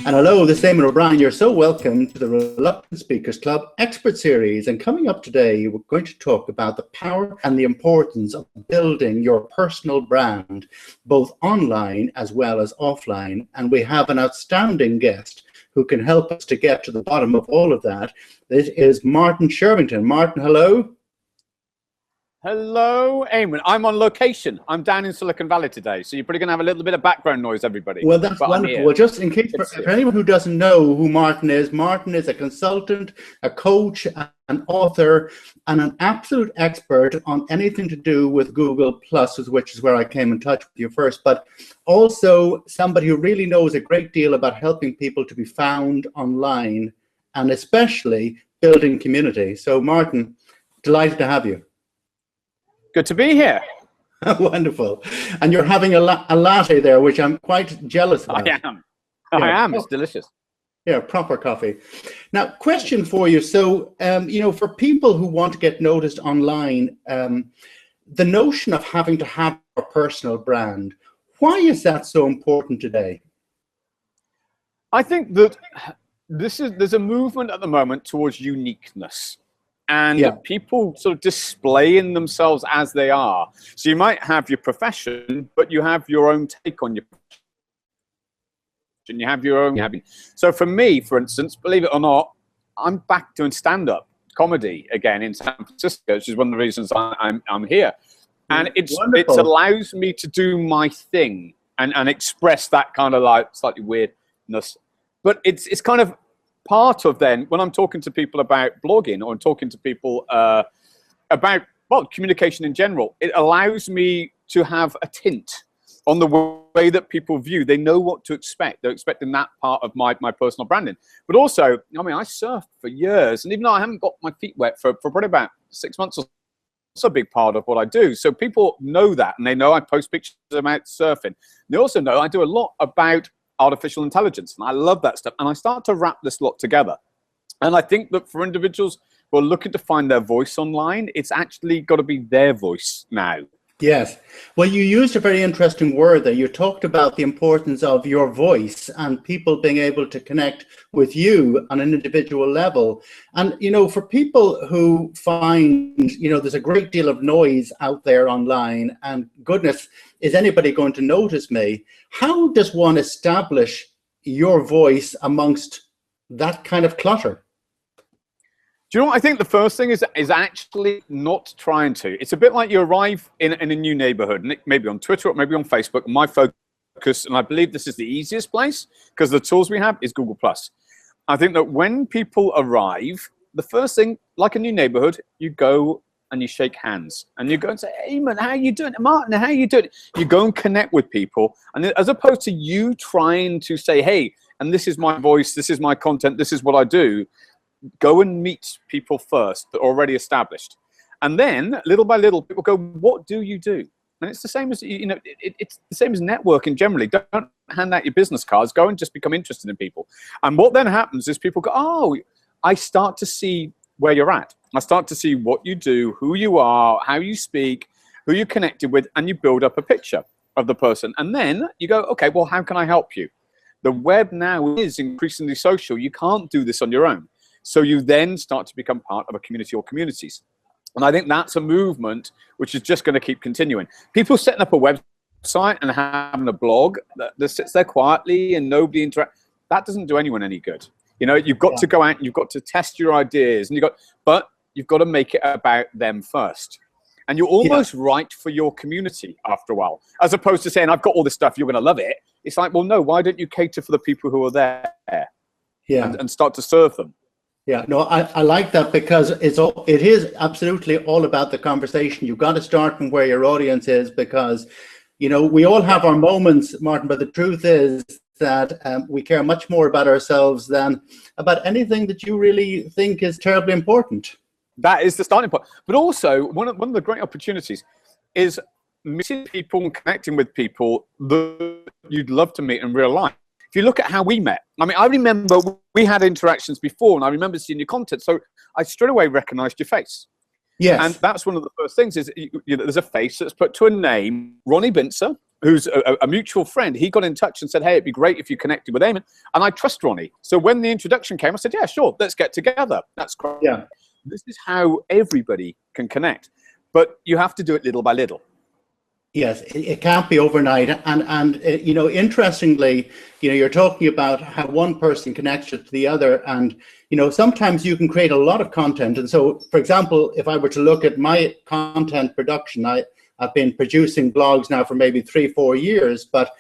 And hello, this is Eamonn O'Brien. You're so welcome to the Reluctant Speakers Club Expert Series. And coming up today, we're going to talk about the power and the importance of building your personal brand, both online as well as offline. And we have an outstanding guest who can help us to get to the bottom of all of that. This is Martin Shervington. Martin, hello. Hello, Eamonn. I'm on location. I'm down in Silicon Valley today, so you're probably going to have a little bit of background noise, everybody. Well, that's wonderful. Well, just in case, for anyone who doesn't know who Martin is a consultant, a coach, an author, and an absolute expert on anything to do with Google Plus, which is where I came in touch with you first, but also somebody who really knows a great deal about helping people to be found online and especially building community. So, Martin, delighted to have you. Good to be here. Wonderful. And you're having a latte there, which I'm quite jealous about. I am. It's delicious. Yeah, proper coffee. Now, question for you. So, for people who want to get noticed online, the notion of having to have a personal brand, why is that so important today? I think that there's a movement at the moment towards uniqueness. And people sort of displaying themselves as they are. So you might have your profession, but you have your own take on your profession. You have your own. So for me, for instance, believe it or not, I'm back doing stand-up comedy again in San Francisco, which is one of the reasons I'm here. And it allows me to do my thing and express that kind of like slightly weirdness. But it's kind of part of then when I'm talking to people about blogging or I'm talking to people about communication in general, it allows me to have a tint on the way that people view. They know what to expect. They're expecting that part of my personal branding. But also, I mean, I surfed for years, and even though I haven't got my feet wet for probably about 6 months or so, it's a big part of what I do. So people know that, and they know I post pictures about surfing. They also know I do a lot about artificial intelligence, and I love that stuff. And I start to wrap this lot together. And I think that for individuals who are looking to find their voice online, it's actually got to be their voice now. Yes. Well, you used a very interesting word there. You talked about the importance of your voice and people being able to connect with you on an individual level. And, for people who find, there's a great deal of noise out there online and goodness, is anybody going to notice me? How does one establish your voice amongst that kind of clutter? Do you know what I think the first thing is actually not trying to. It's a bit like you arrive in a new neighborhood, maybe on Twitter or maybe on Facebook. My focus, and I believe this is the easiest place because the tools we have is Google Plus. I think that when people arrive, the first thing, like a new neighborhood, you go and you shake hands and you go and say, "Hey, man, how you doing? Martin, how you doing?" You go and connect with people. And as opposed to you trying to say, "Hey, and this is my voice, this is my content, this is what I do," go and meet people first that are already established. And then little by little, people go, "What do you do?" And it's the same as, it's the same as networking generally. Don't hand out your business cards. Go and just become interested in people. And what then happens is people go, "Oh, I start to see where you're at. I start to see what you do, who you are, how you speak, who you're connected with," and you build up a picture of the person. And then you go, "Okay, well, how can I help you?" The web now is increasingly social. You can't do this on your own. So you then start to become part of a community or communities. And I think that's a movement which is just going to keep continuing. People setting up a website and having a blog that sits there quietly and nobody interacts, that doesn't do anyone any good. You've got to go out and you've got to test your ideas, and but you've got to make it about them first. And you're almost right for your community after a while, as opposed to saying, "I've got all this stuff, you're going to love it." It's like, well, no, why don't you cater for the people who are there and start to serve them? Yeah, no, I like that because it is absolutely all about the conversation. You've got to start from where your audience is because, we all have our moments, Martin, but the truth is that we care much more about ourselves than about anything that you really think is terribly important. That is the starting point. But also, one of the great opportunities is meeting people and connecting with people that you'd love to meet in real life. If you look at how we met, I mean, I remember we had interactions before, and I remember seeing your content, so I straight away recognized your face. Yes. And that's one of the first things is there's a face that's put to a name. Ronnie Bincer, who's a mutual friend, he got in touch and said, hey, it'd be great if you connected with Eamonn. And I trust Ronnie. So when the introduction came, I said, yeah, sure, let's get together. That's great. Yeah. This is how everybody can connect. But you have to do it little by little. Yes, it can't be overnight. And you know, interestingly, you know, you're talking about how one person connects to the other. And, you know, sometimes you can create a lot of content. And so, for example, if I were to look at my content production, I've been producing blogs now for maybe 3-4 years, but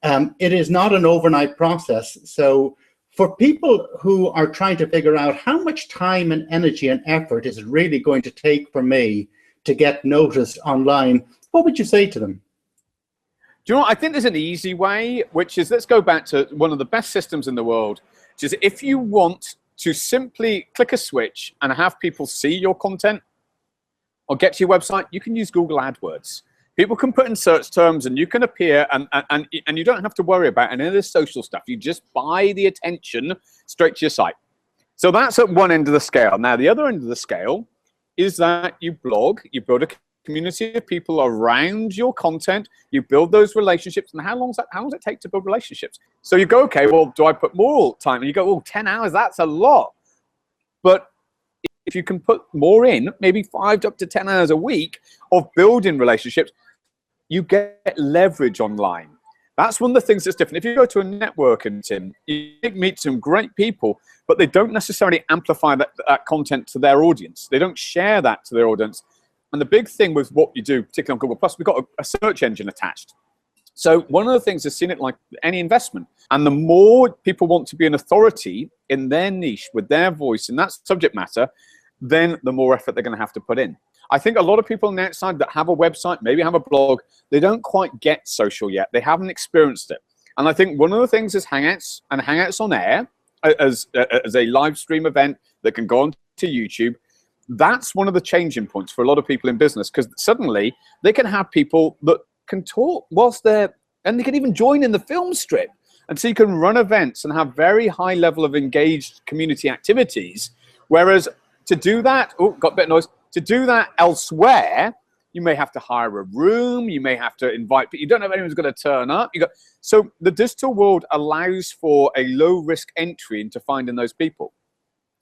it is not an overnight process. So for people who are trying to figure out how much time and energy and effort is it really going to take for me to get noticed online, what would you say to them? Do you know what? I think there's an easy way, which is, let's go back to one of the best systems in the world, which is if you want to simply click a switch and have people see your content or get to your website, you can use Google AdWords. People can put in search terms and you can appear, and you don't have to worry about any of this social stuff. You just buy the attention straight to your site. So that's at one end of the scale. Now, the other end of the scale is that you blog, you build a community of people around your content, you build those relationships. And how long does it take to build relationships? So you go, okay, well, do I put more time? And you go, oh, 10 hours, that's a lot. But if you can put more in, maybe 5 up to 10 hours a week of building relationships, you get leverage online. That's one of the things that's different. If you go to a networking team, you meet some great people, but they don't necessarily amplify that content to their audience. They don't share that to their audience. And the big thing with what you do, particularly on Google Plus, we've got a search engine attached. So one of the things is seen it like any investment. And the more people want to be an authority in their niche with their voice in that subject matter, then the more effort they're going to have to put in. I think a lot of people on the outside that have a website, maybe have a blog, they don't quite get social yet. They haven't experienced it. And I think one of the things is Hangouts and Hangouts on Air as a live stream event that can go on to YouTube. That's one of the changing points for a lot of people in business, because suddenly they can have people that can talk whilst they're, and they can even join in the film strip. And so you can run events and have very high level of engaged community activities. Whereas to do that, oh, got a bit of noise, to do that elsewhere, you may have to hire a room, you may have to invite people, you don't know if anyone's going to turn up. So the digital world allows for a low risk entry into finding those people.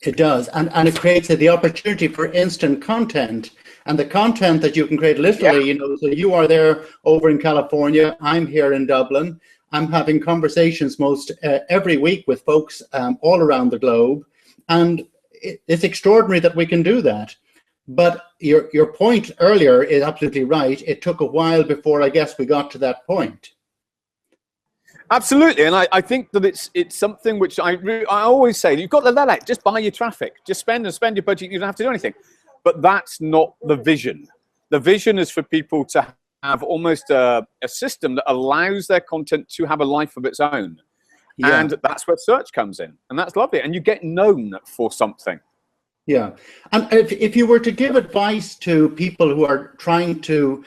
It does, and it creates the opportunity for instant content, and the content that you can create literally, you know, so you are there over in California, I'm here in Dublin, I'm having conversations most every week with folks all around the globe, and it's extraordinary that we can do that. But your point earlier is absolutely right. It took a while before, I guess, we got to that point. Absolutely, and I think that it's something which I always say, you've got to let out, just buy your traffic, just spend your budget, you don't have to do anything. But that's not the vision. The vision is for people to have almost a system that allows their content to have a life of its own. Yeah. And that's where search comes in, and that's lovely, and you get known for something. Yeah, and if you were to give advice to people who are trying to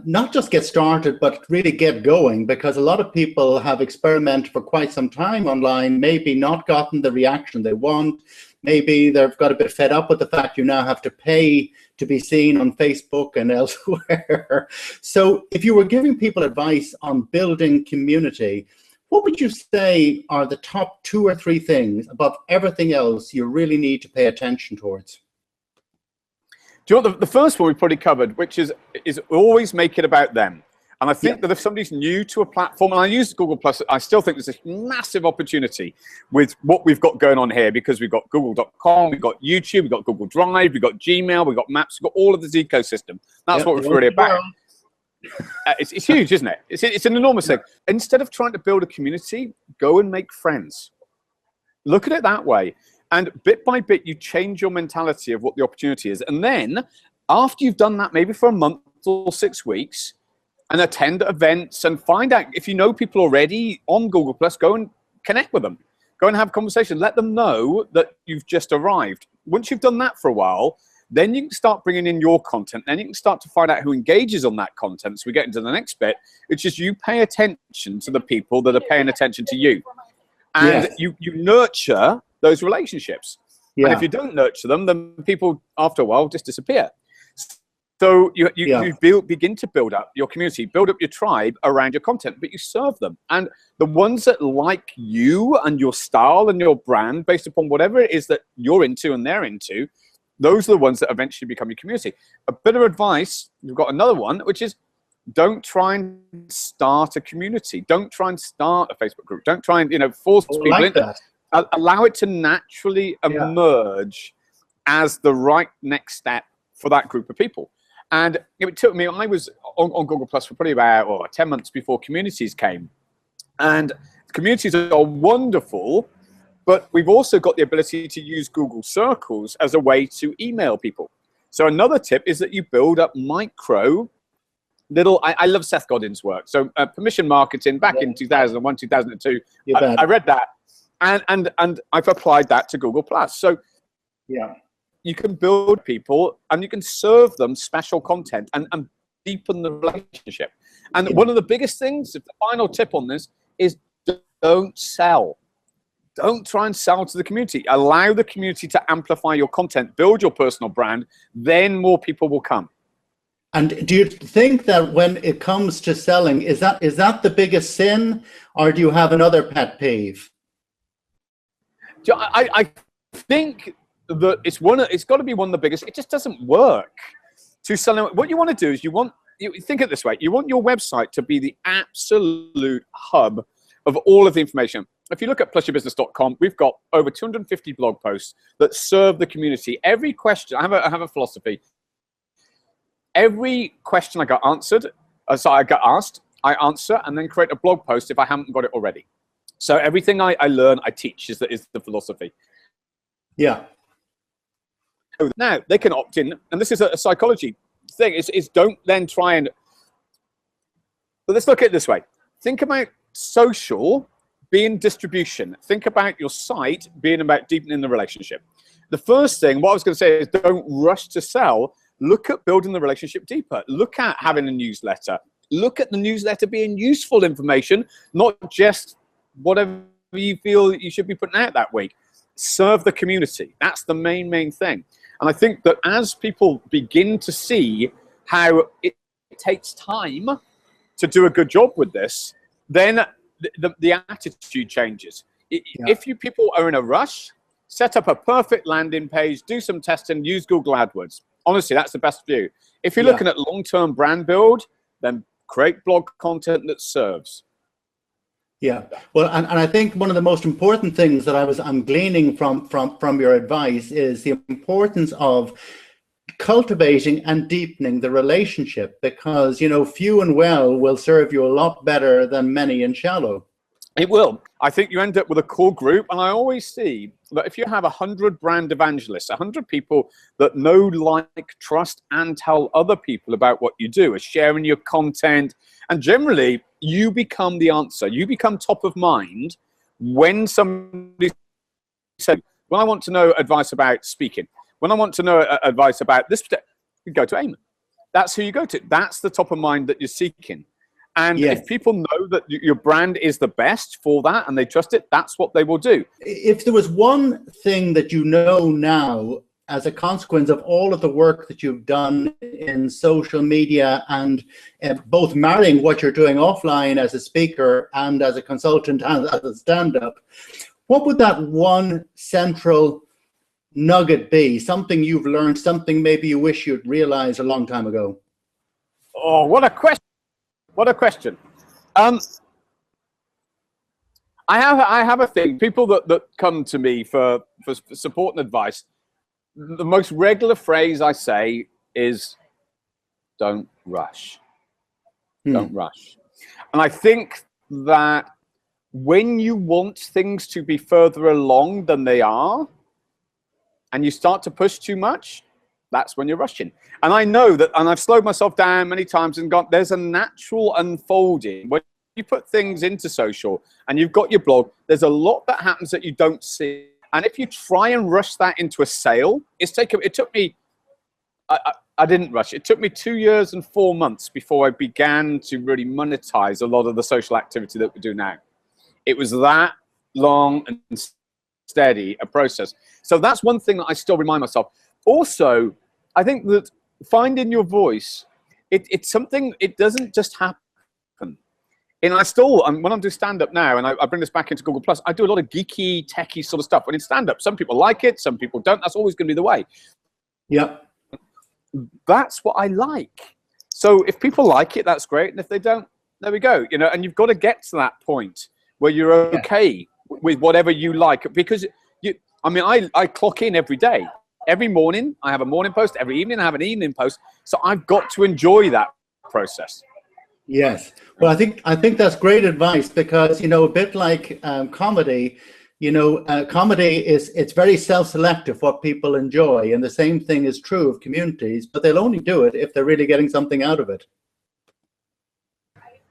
not just get started, but really get going, because a lot of people have experimented for quite some time online, maybe not gotten the reaction they want, maybe they've got a bit fed up with the fact you now have to pay to be seen on Facebook and elsewhere. So if you were giving people advice on building community, what would you say are the top 2 or 3 things above everything else you really need to pay attention towards? Do you know what, the first one we probably covered, which is always make it about them. And I think that if somebody's new to a platform, and I use Google Plus, I still think there's a massive opportunity with what we've got going on here, because we've got google.com, we've got YouTube, we've got Google Drive, we've got Gmail, we've got Maps, we've got all of this ecosystem. That's what it's really about. It's huge, isn't it? It's an enormous thing. Instead of trying to build a community, go and make friends. Look at it that way. And bit by bit, you change your mentality of what the opportunity is. And then after you've done that, maybe for a month or 6 weeks, and attend events and find out if you know people already on Google Plus, go and connect with them. Go and have a conversation. Let them know that you've just arrived. Once you've done that for a while, then you can start bringing in your content. Then you can start to find out who engages on that content. So we get into the next bit, which is you pay attention to the people that are paying attention to you. And you nurture those relationships. And if you don't nurture them, then people after a while just disappear. So Yeah. you begin to build up your community, build up your tribe around your content, but you serve them. And the ones that like you and your style and your brand, based upon whatever it is that you're into and they're into, those are the ones that eventually become your community. A bit of advice, you've got another one, which is don't try and start a community. Don't try and start a Facebook group. Don't try and, you know, force people like into that. Allow it to naturally emerge as the right next step for that group of people. And it took me, I was on Google Plus for probably about 10 months before communities came. And communities are wonderful, but we've also got the ability to use Google Circles as a way to email people. So another tip is that you build up micro little, I love Seth Godin's work. So permission marketing back in 2001, 2002, I read that. And I've applied that to Google Plus. So you can build people and you can serve them special content and deepen the relationship. And one of the biggest things, the final tip on this, is don't sell. Don't try and sell to the community. Allow the community to amplify your content, build your personal brand, then more people will come. And do you think that when it comes to selling, is that the biggest sin, or do you have another pet peeve? I think that it's got to be one of the biggest. It just doesn't work to sell. What you want to do is you think it this way. You want your website to be the absolute hub of all of the information. If you look at plusyourbusiness.com, we've got over 250 blog posts that serve the community. Every question, I have a philosophy. Every question I got answered, I got asked, I answer and then create a blog post if I haven't got it already. So everything I learn, I teach is the philosophy. Yeah. Now they can opt in, and this is a psychology thing. Is don't then try and. But let's look at it this way. Think about social being distribution. Think about your site being about deepening the relationship. The first thing, what I was going to say is don't rush to sell. Look at building the relationship deeper. Look at having a newsletter. Look at the newsletter being useful information, not just whatever you feel you should be putting out that week. Serve the community. That's the main thing. And I think that as people begin to see how it takes time to do a good job with this, then the attitude changes. If you people are in a rush, set up a perfect landing page, do some testing, use Google AdWords. Honestly, that's the best view. If you're looking at long-term brand build, then create blog content that serves. Yeah. Well, and I think one of the most important things that I'm gleaning from your advice is the importance of cultivating and deepening the relationship, because, you know, few and well will serve you a lot better than many and shallow. It will. I think you end up with a core group, and I always see that if you have 100 brand evangelists, 100 people that know, like, trust, and tell other people about what you do, are sharing your content, and generally you become the answer. You become top of mind when somebody says, "When I want to know advice about speaking, when I want to know advice about this," you go to Eamonn. That's who you go to. That's the top of mind that you're seeking. And if people know that your brand is the best for that and they trust it, that's what they will do. If there was one thing that you know now as a consequence of all of the work that you've done in social media and both marrying what you're doing offline as a speaker and as a consultant and as a stand-up, what would that one central nugget be? Something you've learned, something maybe you wish you'd realized a long time ago? Oh, what a question. What a question. I have a thing. People that come to me for support and advice, the most regular phrase I say is, don't rush. Don't rush. And I think that when you want things to be further along than they are, and you start to push too much, that's when you're rushing. And I know that, and I've slowed myself down many times and gone, there's a natural unfolding. When you put things into social and you've got your blog, there's a lot that happens that you don't see. And if you try and rush that into a sale, it took me, I didn't rush. It took me 2 years and 4 months before I began to really monetize a lot of the social activity that we do now. It was that long and steady a process. So that's one thing that I still remind myself. Also, I think that finding your voice, it's something, it doesn't just happen. And I still, when I'm doing stand-up now, and I bring this back into Google+, I do a lot of geeky, techie sort of stuff. When in stand-up, some people like it, some people don't. That's always going to be the way. Yep. That's what I like. So if people like it, that's great. And if they don't, there we go. You know, and you've got to get to that point where you're okay with whatever you like. Because, I clock in every day. Every morning, I have a morning post. Every evening, I have an evening post. So I've got to enjoy that process. Yes. Well, I think that's great advice, because, you know, a bit like comedy, you know, comedy it's very self-selective what people enjoy. And the same thing is true of communities, but they'll only do it if they're really getting something out of it.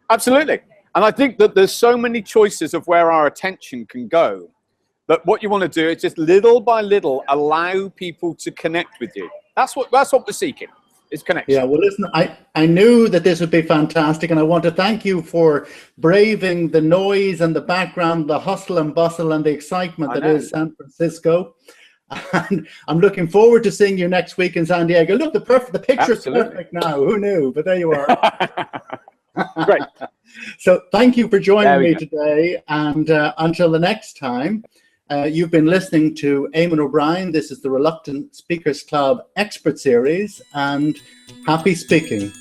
Absolutely. And I think that there's so many choices of where our attention can go, that what you want to do is just little by little allow people to connect with you. That's what we're seeking. Is connection. Yeah, well, listen, I knew that this would be fantastic, and I want to thank you for braving the noise and the background, the hustle and bustle and the excitement that is San Francisco. And I'm looking forward to seeing you next week in San Diego. Look, the picture's perfect now. Who knew? But there you are. Great. So thank you for joining me today, and until the next time. You've been listening to Eamonn O'Brien. This is the Reluctant Speakers Club Expert Series, and happy speaking.